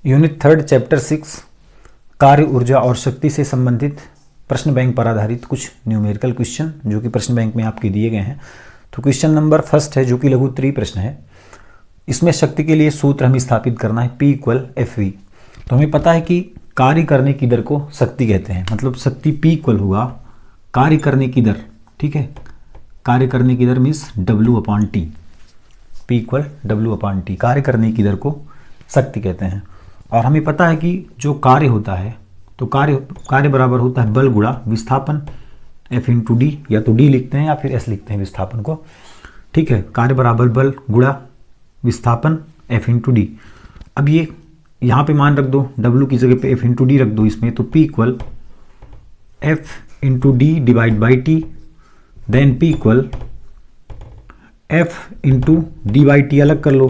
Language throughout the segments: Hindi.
यूनिट 3 चैप्टर 6 कार्य ऊर्जा और शक्ति से संबंधित प्रश्न बैंक पर आधारित कुछ न्यूमेरिकल क्वेश्चन जो कि प्रश्न बैंक में आपके दिए गए हैं। तो क्वेश्चन नंबर फर्स्ट है जो कि लघु उत्तरीय प्रश्न है। इसमें शक्ति के लिए सूत्र हमें स्थापित करना है P = FV। तो हमें पता है कि कार्य करने की दर को शक्ति कहते हैं, मतलब शक्ति P = होगा कार्य करने की दर, ठीक है। कार्य करने की दर मीन्स W/T, P = W/T, कार्य करने की दर को शक्ति कहते हैं। और हमें पता है कि जो कार्य होता है तो कार्य बराबर होता है बल गुणा विस्थापन F × D, या तो D लिखते हैं या फिर S लिखते हैं विस्थापन को, ठीक है। कार्य बराबर बल गुणा विस्थापन F × D। अब ये यहाँ पे मान रख दो, W की जगह पे F × D रख दो इसमें, तो P = F × D/T, then P = F × D/T अलग कर लो,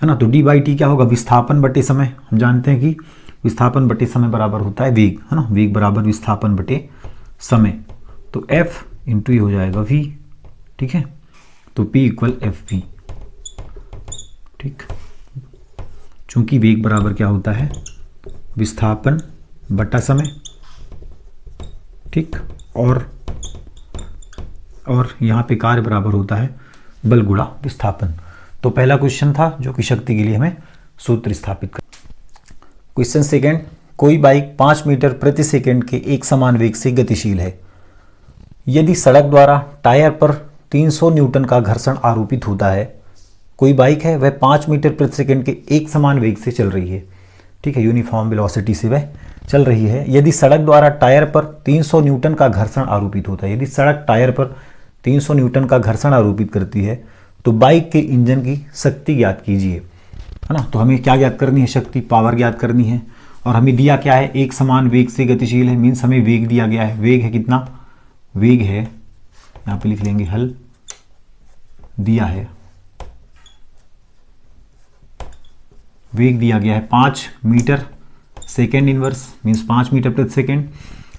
है ना। तो D/T क्या होगा, विस्थापन बटे समय। हम जानते हैं कि विस्थापन बटे समय बराबर होता है वेग, है ना। वेग बराबर विस्थापन बटे समय, तो F × ये हो जाएगा V, ठीक है। तो P = FV, ठीक। चूंकि वेग बराबर क्या होता है, विस्थापन बटा समय, ठीक। और यहाँ पे कार्य बराबर होता है बल गुणा विस्थापन। तो पहला क्वेश्चन था जो कि शक्ति के लिए हमें सूत्र स्थापित कर। क्वेश्चन सेकंड, कोई बाइक 5 मीटर प्रति सेकंड के एक समान वेग से गतिशील है। यदि सड़क द्वारा टायर पर 300 न्यूटन का घर्षण आरोपित होता है। कोई बाइक है वह 5 मीटर प्रति सेकंड के एक समान वेग से चल रही है, ठीक है, यूनिफॉर्म वेलोसिटी से वह चल रही है। यदि सड़क द्वारा टायर पर 300 न्यूटन का घर्षण आरोपित होता है, यदि सड़क टायर पर 300 न्यूटन का घर्षण आरोपित करती है तो बाइक के इंजन की शक्ति ज्ञात कीजिए, है ना। तो हमें क्या ज्ञात करनी है, शक्ति, पावर ज्ञात करनी है। और हमें दिया क्या है, एक समान वेग से गतिशील है, मीन्स हमें वेग दिया गया है। वेग है कितना, वेग है, यहाँ पे लिख लेंगे हल, दिया है वेग दिया गया है 5 metre second inverse, means 5 metre प्रति सेकेंड।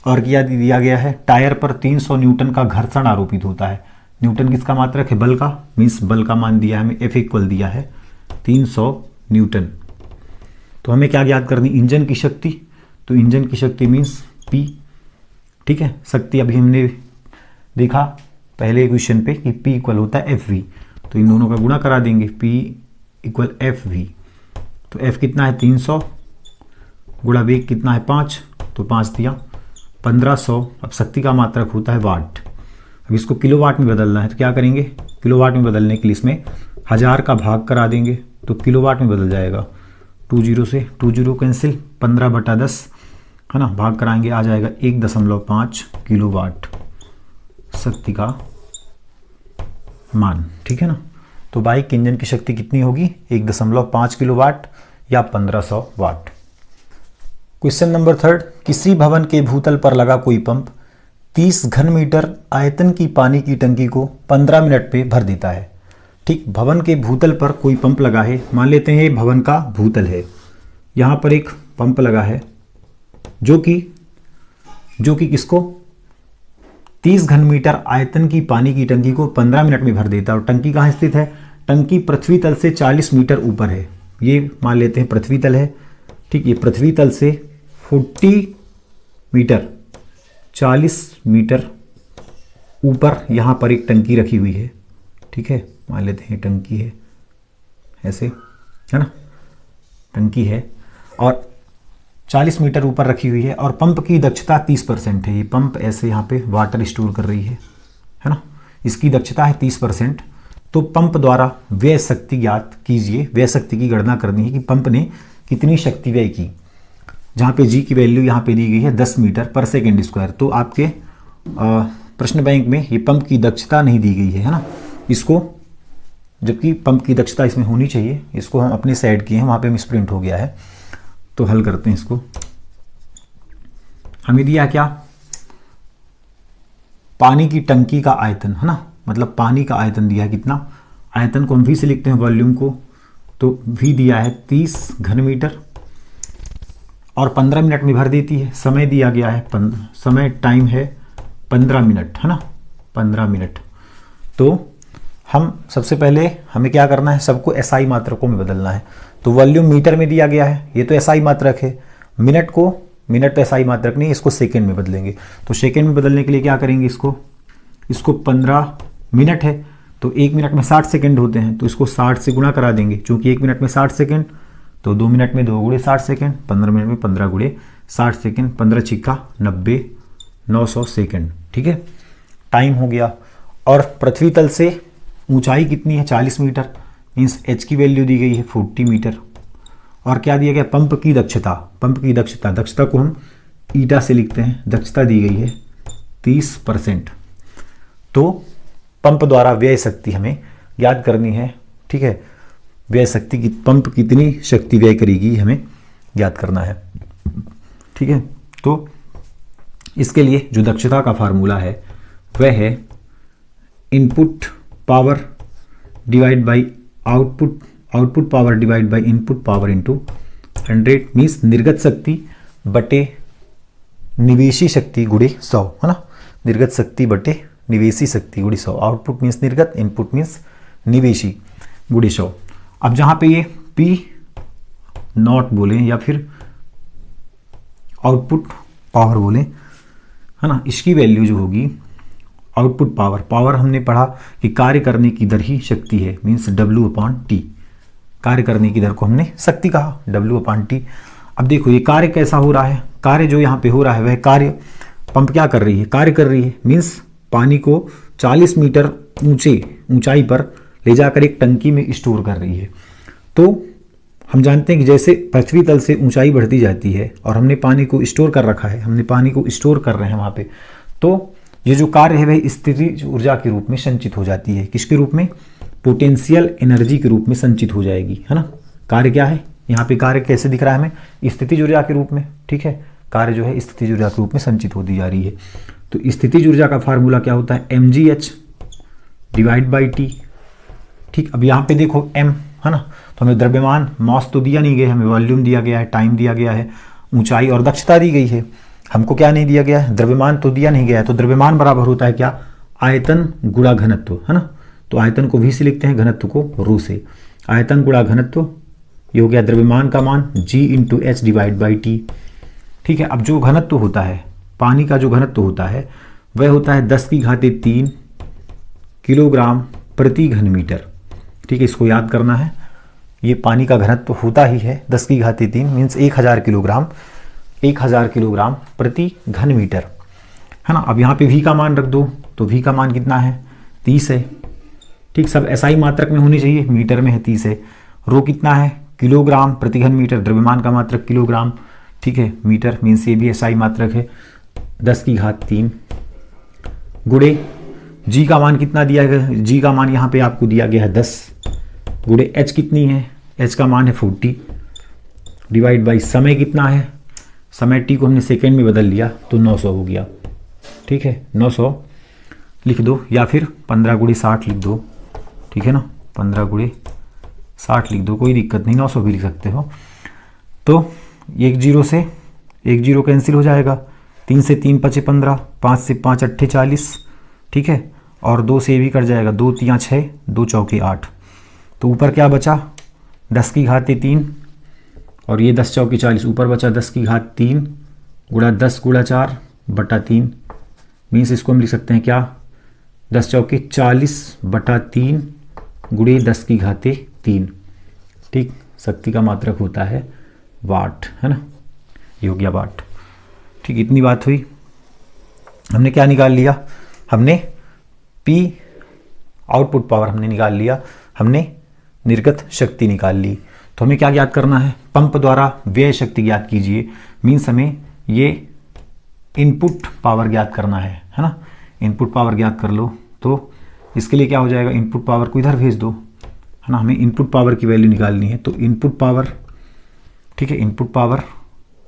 और क्या दिया गया है, टायर पर 300 न्यूटन का घर्षण आरोपित होता है। न्यूटन किसका मात्रक है, बल का, मीन्स बल का मान दिया है हमें, F = दिया है 300 न्यूटन। तो हमें क्या ज्ञात करनी, इंजन की शक्ति। तो इंजन की शक्ति मीन्स P, ठीक है। शक्ति अभी हमने देखा पहले क्वेश्चन पे कि P = होता है FV, तो इन दोनों का गुणा करा देंगे, P = FV। तो F कितना है 300 गुणा वेग कितना है 5, तो 5 दिया 1500। अब शक्ति का मात्रक होता है वाट। अब इसको किलोवाट में बदलना है, तो क्या करेंगे, किलोवाट में बदलने के लिए इसमें 1000 का भाग करा देंगे तो किलोवाट में बदल जाएगा। 20 से 20 कैंसिल, 15/10, है ना, भाग कराएंगे, आ जाएगा 1.5 किलोवाट शक्ति का मान, ठीक है ना। तो बाइक के इंजन की शक्ति कितनी होगी, 1.5 किलोवाट या 1500 वाट। क्वेश्चन नंबर 3, किसी भवन के भूतल पर लगा कोई पंप 30 घन मीटर आयतन की पानी की टंकी को 15 मिनट में भर देता है, ठीक। भवन के भूतल पर कोई पंप लगा है, मान लेते हैं भवन का भूतल है, यहाँ पर एक पंप लगा है जो कि किसको 30 घन मीटर आयतन की पानी की टंकी को 15 मिनट में भर देता है। और टंकी कहाँ स्थित है, टंकी पृथ्वी तल से 40 मीटर ऊपर है। ये मान लेते हैं पृथ्वी तल है, ठीक। ये पृथ्वी तल से 40 मीटर 40 मीटर ऊपर यहाँ पर एक टंकी रखी हुई है, ठीक है। मान लेते हैं टंकी है, ऐसे, है ना, टंकी है और 40 मीटर ऊपर रखी हुई है। और पंप की दक्षता 30% है। ये पंप ऐसे यहाँ पे वाटर स्टोर कर रही है ना, इसकी दक्षता है 30%। तो पंप द्वारा व्यय शक्ति ज्ञात कीजिए। व्यय शक्ति की गणना करनी है कि पंप ने कितनी शक्ति व्यय की, जहाँ पे G की वैल्यू यहाँ पे दी गई है 10 मीटर पर सेकेंड स्क्वायर। तो आपके प्रश्न बैंक में ये पंप की दक्षता नहीं दी गई है ना, इसको, जबकि पंप की दक्षता इसमें होनी चाहिए। इसको हम अपने साइड किए हैं, वहाँ पे मिसप्रिंट हो गया है। तो हल करते हैं इसको। हमें दिया क्या, पानी की टंकी का आयतन, है ना, मतलब पानी का आयतन दिया है कितना, आयतन को हम V से लिखते हैं, वॉल्यूम को, तो V दिया है 30 घन मीटर और 15 मिनट में भर देती है। समय दिया गया है, समय टाइम है 15 मिनट, है ना, 15 मिनट। तो हम सबसे पहले हमें क्या करना है, सबको SI मात्रकों में बदलना है। तो वॉल्यूम मीटर में दिया गया है, ये तो एसआई मात्रक है। मिनट तो एसआई मात्रक नहीं, इसको सेकेंड में बदलेंगे। तो सेकेंड में बदलने के लिए क्या करेंगे, इसको 15 मिनट है तो 1 मिनट में 60 सेकेंड होते हैं, तो इसको 60 से गुणा करा देंगे। चूंकि 1 मिनट में 60 सेकेंड, तो 2 मिनट में 2 गुणे 60 सेकेंड, 15 मिनट में 15 गुणे 60 सेकेंड, 15 छिक्का 90, 900 सेकेंड। ठीक है, टाइम हो गया। और पृथ्वी तल से ऊंचाई कितनी है, 40 मीटर, मीन्स एच की वैल्यू दी गई है 40 मीटर। और क्या दिया गया, पंप की दक्षता को हम ईटा से लिखते हैं, दक्षता दी गई है 30%। तो पंप द्वारा व्यय शक्ति हमें ज्ञात करनी है। ठीक है, व्यय शक्ति की, पंप कितनी शक्ति व्यय करेगी हमें ज्ञात करना है। ठीक है, तो इसके लिए जो दक्षता का फार्मूला है वह है input power divide by output power divide by input power into 100, means निर्गत शक्ति बटे निवेशी शक्ति गुणे 100, है ना। निर्गत शक्ति बटे निवेशी शक्ति गुणे 100। आउटपुट मीन्स निर्गत, इनपुट मीन्स निवेशी गुणे 100। अब जहां पे ये P नॉट बोले या फिर आउटपुट पावर बोले, है ना, इसकी वैल्यू जो होगी आउटपुट पावर हमने पढ़ा कि कार्य करने की दर ही शक्ति है, मीन्स W/T। कार्य करने की दर को हमने शक्ति कहा, W/T। अब देखो ये कार्य कैसा हो रहा है, कार्य जो यहाँ पे हो रहा है वह कार्य पंप क्या कर रही है, कार्य कर रही है, मीन्स पानी को 40 मीटर ऊंचाई पर ले जाकर एक टंकी में स्टोर कर रही है। तो हम जानते हैं कि जैसे पृथ्वी तल से ऊंचाई बढ़ती जाती है और हमने पानी को स्टोर कर रखा है, हमने पानी को स्टोर कर रहे हैं वहाँ पे, तो ये जो कार्य है वह स्थितिज ऊर्जा के रूप में संचित हो जाती है। किसके रूप में, पोटेंशियल एनर्जी के रूप में संचित हो जाएगी, है ना। कार्य क्या है, यहाँ पे कार्य कैसे दिख रहा है हमें, स्थितिज ऊर्जा के रूप में। ठीक है, कार्य जो है स्थितिज ऊर्जा के रूप में संचित होती जा रही है। तो स्थितिज ऊर्जा का फार्मूला क्या होता है, mgh डिवाइड बाई टी। ठीक, अब यहाँ पे देखो m, है ना, तो हमें द्रव्यमान मास तो दिया नहीं गया, हमें वॉल्यूम दिया गया है, टाइम दिया गया है, ऊंचाई और दक्षता दी गई है। हमको क्या नहीं दिया गया है, द्रव्यमान तो दिया नहीं गया है। तो द्रव्यमान बराबर होता है क्या, आयतन गुणा घनत्व, है ना। तो आयतन को v से लिखते हैं, घनत्व को ρ से। आयतन गुणा घनत्व, ये हो गया द्रव्यमान का मान g × h divide by T. ठीक है, अब जो घनत्व होता है, पानी का जो घनत्व होता है वह होता है 10⁻³ किलोग्राम प्रति घन मीटर। ठीक है, इसको याद करना है, ये पानी का घनत्व होता ही है 10⁻³ मीन्स 1000 किलोग्राम प्रति घन मीटर, है ना। अब यहाँ पे v का मान रख दो, तो v का मान कितना है, 30 है। ठीक, सब एसआई मात्रक में होनी चाहिए, मीटर में है 30 है। रो कितना है, किलोग्राम प्रति घन मीटर, द्रव्यमान का मात्रक किलोग्राम। ठीक है, मीटर मीन्स ये भी एसआई मात्रक है, 10⁻³ गुणे जी का मान कितना दिया गया, जी का मान यहाँ पे आपको दिया गया है 10, गुणे एच कितनी है, एच का मान है 40, डिवाइड बाई समय कितना है, समय टी को हमने सेकेंड में बदल लिया तो 900 हो गया। ठीक है, 900 लिख दो या फिर 15 × 60 लिख दो। ठीक है ना, 15 × 60 लिख दो, कोई दिक्कत नहीं, 900 भी लिख सकते हो। तो 1 0 से 1 0 कैंसिल हो जाएगा, 3 से 3 × 5 = 15, 5 से 5 = 40। ठीक है, और 2 से भी कट जाएगा, 2 × 3 = 6, 2 × 4 = 8। तो ऊपर क्या बचा, 10⁻³ और ये 10 × 4 = 40, ऊपर बचा 10⁻³ गुणा 10 × 4 बटा 3, मीन्स इसको हम लिख सकते हैं क्या, 10 × 4 = 40 बटा 3 गुणे 10⁻³। ठीक, शक्ति का मात्रक होता है वाट, है ना, ये हो गया वाट। ठीक, इतनी बात हुई। हमने क्या निकाल लिया, हमने P आउटपुट पावर हमने निकाल लिया, हमने निर्गत शक्ति निकाल ली। तो हमें क्या ज्ञात करना है, पंप द्वारा व्यय शक्ति ज्ञात कीजिए, मीन्स हमें ये इनपुट पावर ज्ञात करना है ना। इनपुट पावर ज्ञात कर लो, तो इसके लिए क्या हो जाएगा, इनपुट पावर को इधर भेज दो, है ना। हमें इनपुट पावर की वैल्यू निकालनी है, तो इनपुट पावर, ठीक है, इनपुट पावर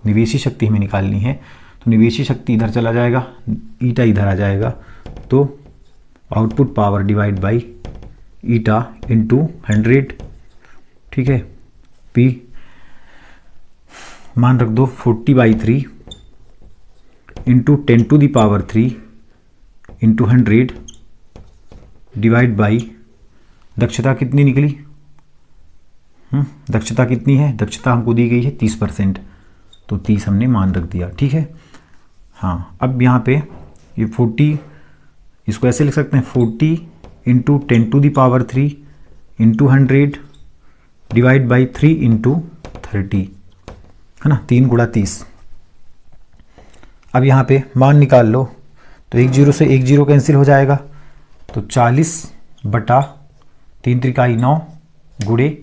निवेशी शक्ति हमें निकालनी है, तो निवेशी शक्ति इधर चला जाएगा, ईटा इधर आ जाएगा, तो output power divide by eta into 100। ठीक है, P मान रख दो 40/3 इंटू 10⁻³ इंटू 100 डिवाइड बाई दक्षता कितनी निकली, दक्षता कितनी है, दक्षता हमको दी गई है 30%, तो 30 हमने मान रख दिया। ठीक है, हाँ अब यहाँ पे ये 40, इसको ऐसे लिख सकते हैं 40 into 10⁻³ into 100 divide by 3 into 30, है ना, 3 × 30। अब यहाँ पे मान निकाल लो, तो 1 0 से 1 0 कैंसिल हो जाएगा, तो 40/3 × 9 गुणे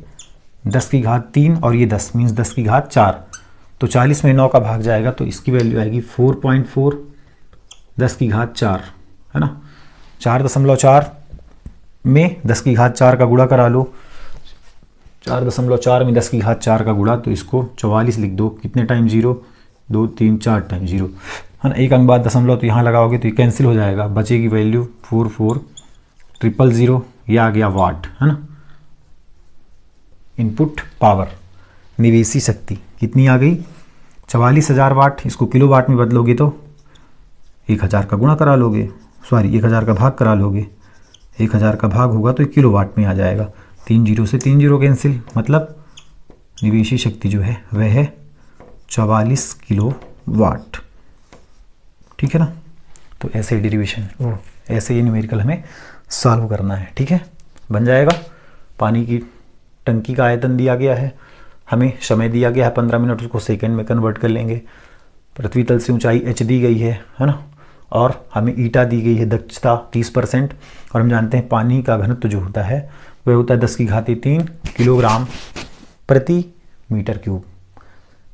10⁻³ और ये 10 मीन्स 10⁻4, तो 40 में 9 का भाग जाएगा, तो इसकी वैल्यू आएगी 4.4 10⁻4, है ना। 4.4 में 10⁻4 का गुणा करा लो, 4.4 में 10⁻4 का गुणा, तो इसको 44 लिख दो। कितने टाइम 0, 2 3 4 टाइम 0, है ना। एक अंक बाद दशमलव तो यहाँ लगाओगे तो ये कैंसिल हो जाएगा, बचेगी वैल्यू 44,000, ये आ गया वाट, है ना। इनपुट पावर, निवेशी शक्ति कितनी आ गई, 44,000 वाट। इसको किलो वाट में बदलोगे तो 1000 का गुणा करा लोगे, सॉरी 1000 का भाग करा लोगे, 1000 का भाग होगा तो किलो वाट में आ जाएगा। 3 0 से 3 0 कैंसिल, मतलब निवेशी शक्ति जो है वह है 44 किलो वाट। ठीक है ना। तो ऐसे डेरिवेशन ऐसे ये न्यूमेरिकल हमें सॉल्व करना है। ठीक है, बन जाएगा। पानी की टंकी का आयतन दिया गया है, हमें समय दिया गया है 15 मिनट, उसको सेकंड में कन्वर्ट कर लेंगे। पृथ्वी तल से ऊंचाई h दी गई है ना, और हमें ईटा दी गई है, दक्षता 30%, और हम जानते हैं पानी का घनत्व जो होता है वह होता है 10⁻³ किलोग्राम प्रति मीटर क्यूब,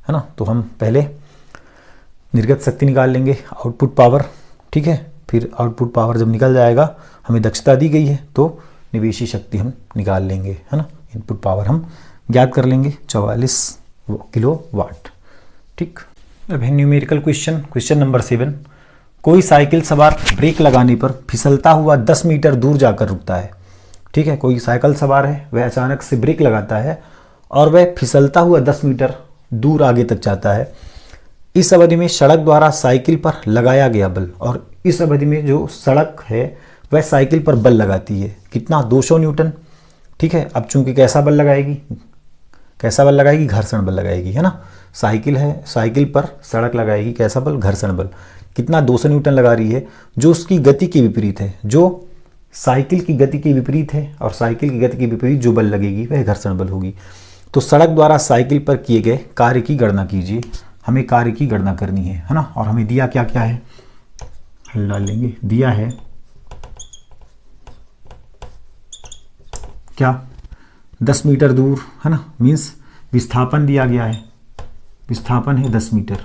है ना। तो हम पहले निर्गत शक्ति निकाल लेंगे, आउटपुट पावर। ठीक है, फिर आउटपुट पावर जब निकल जाएगा, हमें दक्षता दी गई है तो निवेशी शक्ति हम निकाल लेंगे, है ना। इनपुट पावर हम ज्ञात कर लेंगे 44 किलो वाट। ठीक, अब है न्यूमेरिकल क्वेश्चन नंबर 7। कोई साइकिल सवार ब्रेक लगाने पर फिसलता हुआ 10 मीटर दूर जाकर रुकता है। ठीक है, कोई साइकिल सवार है, वह अचानक से ब्रेक लगाता है और वह फिसलता हुआ 10 मीटर दूर आगे तक जाता है। इस अवधि में सड़क द्वारा साइकिल पर लगाया गया बल, और इस अवधि में जो सड़क है वह साइकिल पर बल लगाती है, कितना, 200 न्यूटन। ठीक है, अब चूंकि कैसा बल लगाएगी, घर्षण बल लगाएगी, है ना। साइकिल है, साइकिल पर सड़क लगाएगी, कैसा बल, घर्षण बल। कितना, 200 न्यूटन लगा रही है, जो उसकी गति के विपरीत है, जो साइकिल की गति के विपरीत है, और साइकिल की गति के विपरीत जो बल लगेगी वह घर्षण बल होगी। तो सड़क द्वारा साइकिल पर किए गए कार्य की गणना कीजिए। हमें कार्य की गणना करनी है ना। और हमें दिया क्या क्या है, हल डाल लेंगे। दिया है क्या, 10 मीटर दूर, है ना, मीन्स विस्थापन दिया गया है, विस्थापन है 10 मीटर,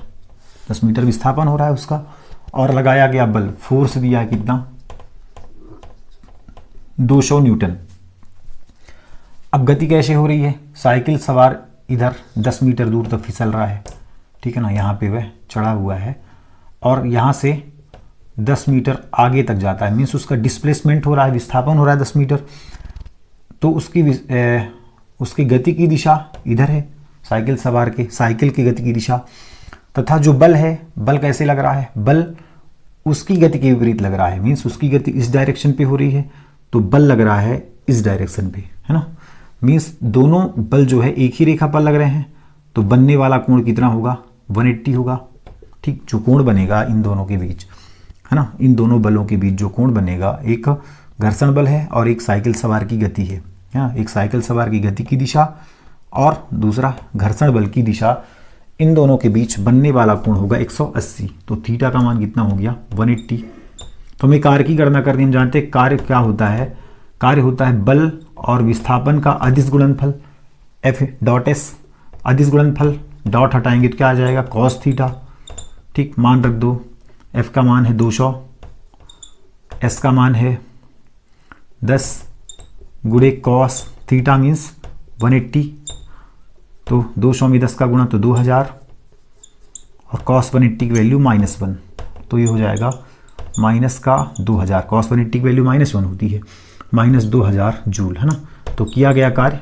10 मीटर विस्थापन हो रहा है उसका, और लगाया गया बल, फोर्स दिया है कितना, 200 न्यूटन। अब गति कैसे हो रही है, साइकिल सवार इधर 10 मीटर दूर तक फिसल रहा है, ठीक है ना, यहाँ पे वह चढ़ा हुआ है, और यहाँ से 10 मीटर आगे तक जाता है, मीन्स उसका डिस्प्लेसमेंट हो रहा है, विस्थापन हो रहा है 10 मीटर। तो उसकी गति की दिशा इधर है, साइकिल सवार के साइकिल की गति की दिशा, तथा जो बल है, बल कैसे लग रहा है, बल उसकी गति के विपरीत लग रहा है, मीन्स उसकी गति इस डायरेक्शन पे हो रही है, तो बल लग रहा है इस डायरेक्शन पे, है ना। मीन्स दोनों बल जो है एक ही रेखा पर लग रहे हैं, तो बनने वाला कोण कितना होगा, 180 होगा। ठीक, जो कोण बनेगा इन दोनों के बीच, है ना, इन दोनों बलों के बीच जो कोण बनेगा, एक घर्षण बल है और एक साइकिल सवार की गति है, एक साइकिल सवार की गति की दिशा और दूसरा घर्षण बल की दिशा, इन दोनों के बीच बनने वाला कोण होगा 180। तो थीटा का मान कितना हो गया, 180। तो हमें कार्य की गणना करनी, हम जानते हैं कार्य क्या होता है, कार्य होता है बल और विस्थापन का अदिश गुणनफल, F.S। अदिश गुणनफल, डॉट हटाएंगे तो क्या आ जाएगा, cos थीटा। ठीक, मान रख दो, F का मान है 200, S का मान है 10 गुणे cos थीटा मीन्स 180, तो 200 में 10 का गुणा तो 2000, और cos 180 की वैल्यू -1, तो ये हो जाएगा माइनस का 2000, cos 180 की वैल्यू -1 होती है, -2000 जूल, है ना। तो किया गया कार्य